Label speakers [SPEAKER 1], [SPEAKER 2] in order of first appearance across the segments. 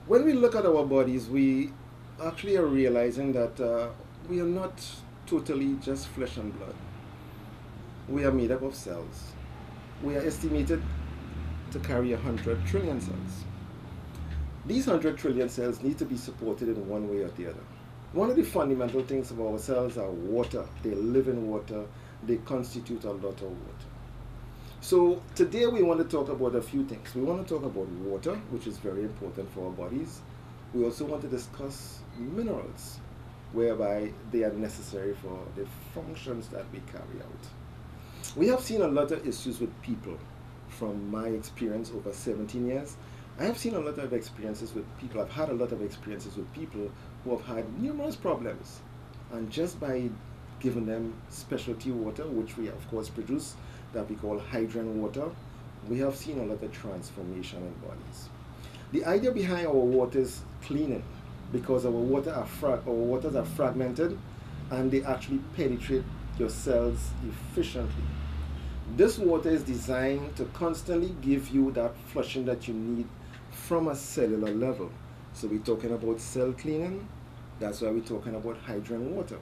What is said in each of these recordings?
[SPEAKER 1] When we look at our bodies, we actually are realizing that we are not totally just flesh and blood. We are made up of cells. We are estimated to carry 100 trillion cells. These 100 trillion cells need to be supported in one way or the other. One of the fundamental things of our cells are water. They live in water. They constitute a lot of water. So today we want to talk about a few things. We want to talk about water, which is very important for our bodies. We also want to discuss minerals, whereby they are necessary for the functions that we carry out. We have seen a lot of issues with people from my experience over 17 years. I have seen a lot of experiences with people. I've had a lot of experiences with people who have had numerous problems. And just by giving them specialty water, which we of course produce, that we call hydrogen water, we have seen a lot of transformation in bodies. The idea behind our water is cleaning, because our waters are fragmented and they actually penetrate your cells efficiently. This water is designed to constantly give you that flushing that you need from a cellular level. So we're talking about cell cleaning. That's why we're talking about hydrogen water.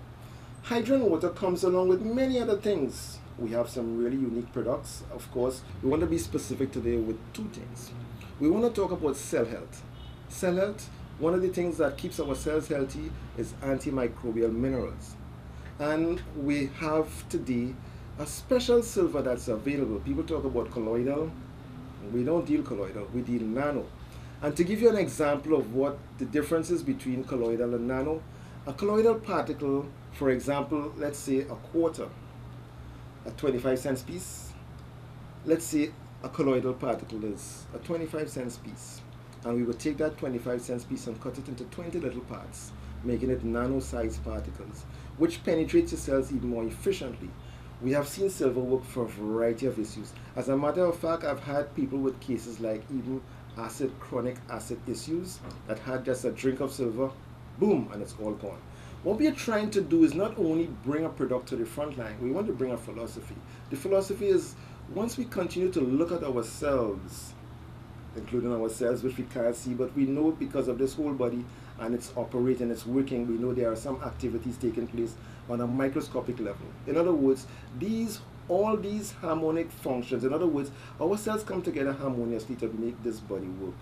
[SPEAKER 1] Hydrogen water comes along with many other things. We have some really unique products. Of course, we want to be specific today with two things. We want to talk about cell health. Cell health, one of the things that keeps our cells healthy is antimicrobial minerals. And we have today a special silver that's available. People talk about colloidal. We don't deal colloidal, we deal nano. And to give you an example of what the difference is between colloidal and nano, a colloidal particle, for example, let's say a quarter, a 25 cents piece. Let's say a colloidal particle is a 25 cents piece. And we would take that 25 cents piece and cut it into 20 little parts, making it nano-sized particles, which penetrates the cells even more efficiently. We have seen silver work for a variety of issues. As a matter of fact, I've had people with cases like even chronic acid issues that had just a drink of silver, boom, and it's all gone. What we are trying to do is not only bring a product to the front line, we want to bring a philosophy. The philosophy is, once we continue to look at ourselves, including ourselves, which we can't see, but we know because of this whole body and it's operating, it's working, we know there are some activities taking place on a microscopic level. In other words, all these harmonic functions, in other words, our cells come together harmoniously to make this body work.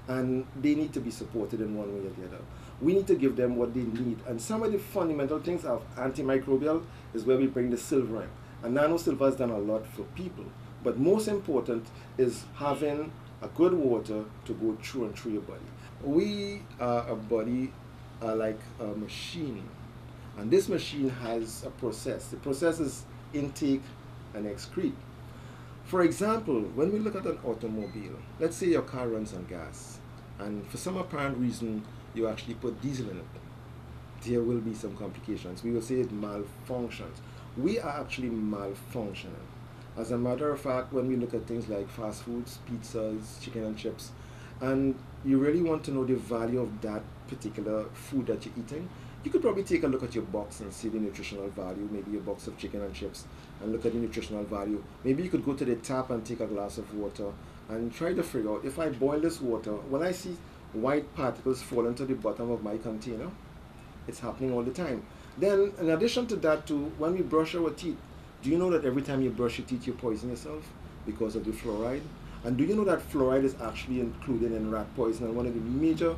[SPEAKER 1] And they need to be supported in one way or the other. We need to give them what they need. And some of the fundamental things of antimicrobial is where we bring the silver in. And nano silver has done a lot for people. But most important is having a good water to go through and through your body. We are a body like a machine. And this machine has a process. The process is intake and excrete. For example, when we look at an automobile, let's say your car runs on gas, and for some apparent reason, you actually put diesel in it. There will be some complications. We will say it malfunctions. We are actually malfunctioning. As a matter of fact, when we look at things like fast foods, pizzas, chicken and chips, and you really want to know the value of that particular food that you're eating, you could probably take a look at your box and see the nutritional value, maybe a box of chicken and chips, and look at the nutritional value. Maybe you could go to the tap and take a glass of water and try to figure out, if I boil this water, when I see white particles fall into the bottom of my container, it's happening all the time. Then, in addition to that, too, when we brush our teeth, do you know that every time you brush your teeth, you poison yourself because of the fluoride? And do you know that fluoride is actually included in rat poison? And one of the major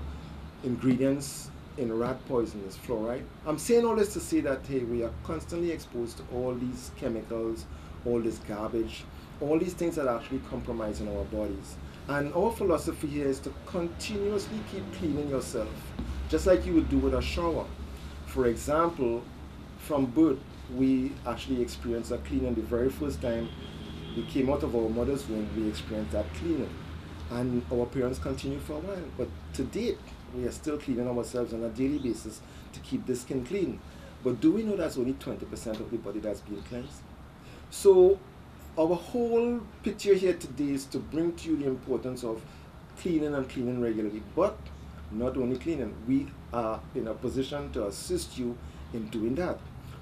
[SPEAKER 1] ingredients in rat poison is fluoride. I'm saying all this to say that, hey, we are constantly exposed to all these chemicals, all this garbage, all these things that are actually compromising our bodies. And our philosophy here is to continuously keep cleaning yourself, just like you would do with a shower. For example, from birth, we actually experienced a cleaning the very first time we came out of our mother's womb. We experienced that cleaning, and our parents continued for a while. But to date, we are still cleaning ourselves on a daily basis to keep the skin clean. But do we know that's only 20% of the body that's being cleansed? So our whole picture here today is to bring to you the importance of cleaning and cleaning regularly. But not only cleaning, we are in a position to assist you in doing that.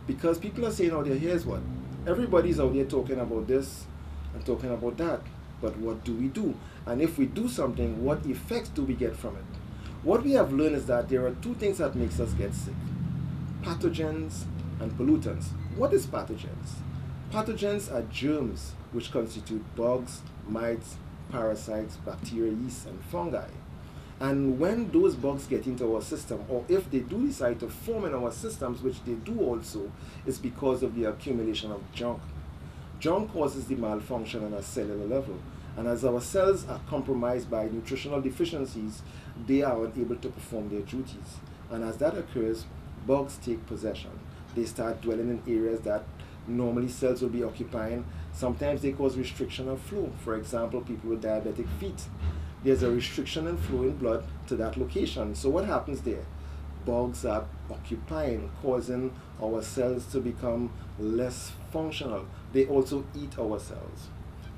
[SPEAKER 1] Because people are saying out there, here's what, everybody's out there talking about this and talking about that. But what do we do? And if we do something, what effects do we get from it? What we have learned is that there are two things that makes us get sick: pathogens and pollutants. What is pathogens? Pathogens are germs which constitute bugs, mites, parasites, bacteria, yeast, and fungi. And when those bugs get into our system, or if they do decide to form in our systems, which they do also, it's because of the accumulation of junk. Junk causes the malfunction on a cellular level. And as our cells are compromised by nutritional deficiencies, they are unable to perform their duties. And as that occurs, bugs take possession. They start dwelling in areas that normally cells will be occupying. Sometimes they cause restriction of flow. For example, people with diabetic feet. There's a restriction in flow in blood to that location. So what happens there? Bugs are occupying, causing our cells to become less functional. They also eat our cells.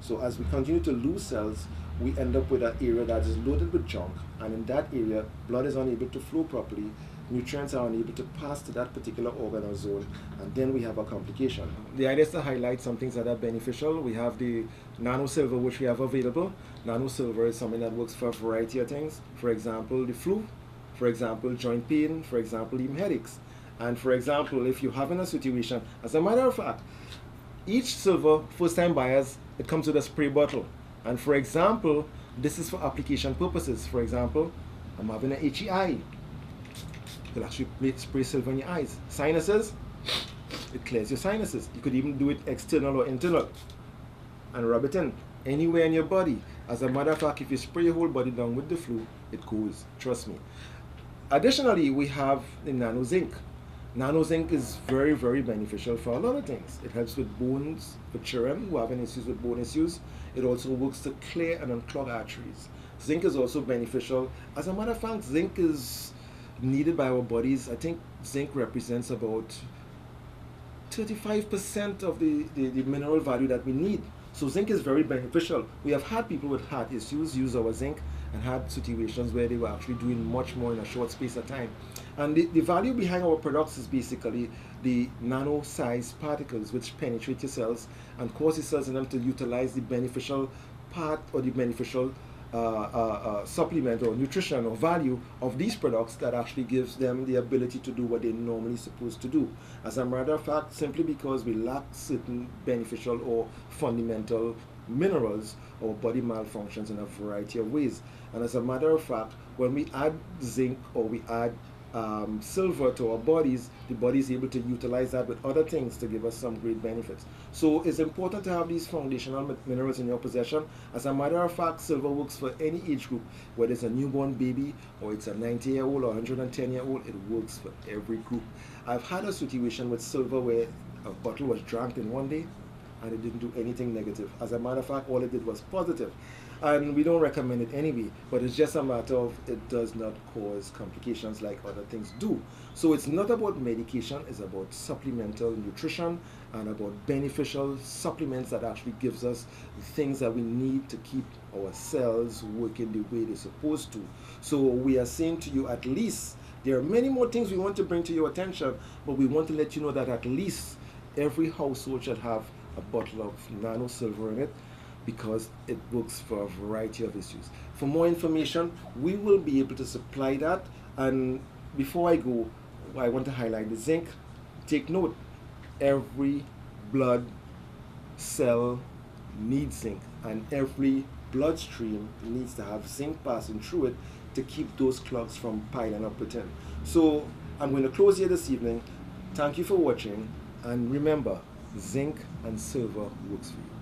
[SPEAKER 1] So as we continue to lose cells, we end up with an area that is loaded with junk, and in that area, blood is unable to flow properly, nutrients are unable to pass to that particular organ or zone, and then we have a complication. The idea is to highlight some things that are beneficial. We have the nano silver, which we have available. Nano silver is something that works for a variety of things. For example, the flu, for example, joint pain, for example, even headaches. And for example, if you're having a situation, as a matter of fact, each silver, first-time buyers, it comes with a spray bottle. And for example, this is for application purposes. For example, I'm having an itchy eye. You'll actually spray silver in your eyes. Sinuses, it clears your sinuses. You could even do it external or internal and rub it in anywhere in your body. As a matter of fact, if you spray your whole body down with the flu, it goes, trust me. Additionally, we have the nano zinc. Nano zinc is very, very beneficial for a lot of things. It helps with bones, for children who have any issues with bone issues. It also works to clear and unclog arteries. Zinc is also beneficial. As a matter of fact, zinc is needed by our bodies. I think zinc represents about 35% of the mineral value that we need. So zinc is very beneficial. We have had people with heart issues use our zinc and had situations where they were actually doing much more in a short space of time. And the value behind our products is basically the nano-sized particles which penetrate your cells and cause the cells in them to utilize the beneficial part or the beneficial supplement or nutrition or value of these products that actually gives them the ability to do what they're normally supposed to do. As a matter of fact, simply because we lack certain beneficial or fundamental minerals, our body malfunctions in a variety of ways. And as a matter of fact, when we add zinc or we add silver to our bodies, the body is able to utilize that with other things to give us some great benefits. So it's important to have these foundational minerals in your possession. As a matter of fact, silver works for any age group, whether it's a newborn baby or it's a 90-year-old or 110-year-old, it works for every group. I've had a situation with silver where a bottle was drank in one day and it didn't do anything negative. As a matter of fact, all it did was positive. And we don't recommend it anyway, but it's just a matter of it does not cause complications like other things do. So it's not about medication, it's about supplemental nutrition and about beneficial supplements that actually gives us the things that we need to keep our cells working the way they're supposed to. So we are saying to you, at least, there are many more things we want to bring to your attention, but we want to let you know that at least every household should have a bottle of nano silver in it, because it works for a variety of issues. For more information, we will be able to supply that. And before I go, I want to highlight the zinc. Take note, every blood cell needs zinc, and every bloodstream needs to have zinc passing through it to keep those clogs from piling up within. So I'm going to close here this evening. Thank you for watching, and remember, zinc and silver works for you.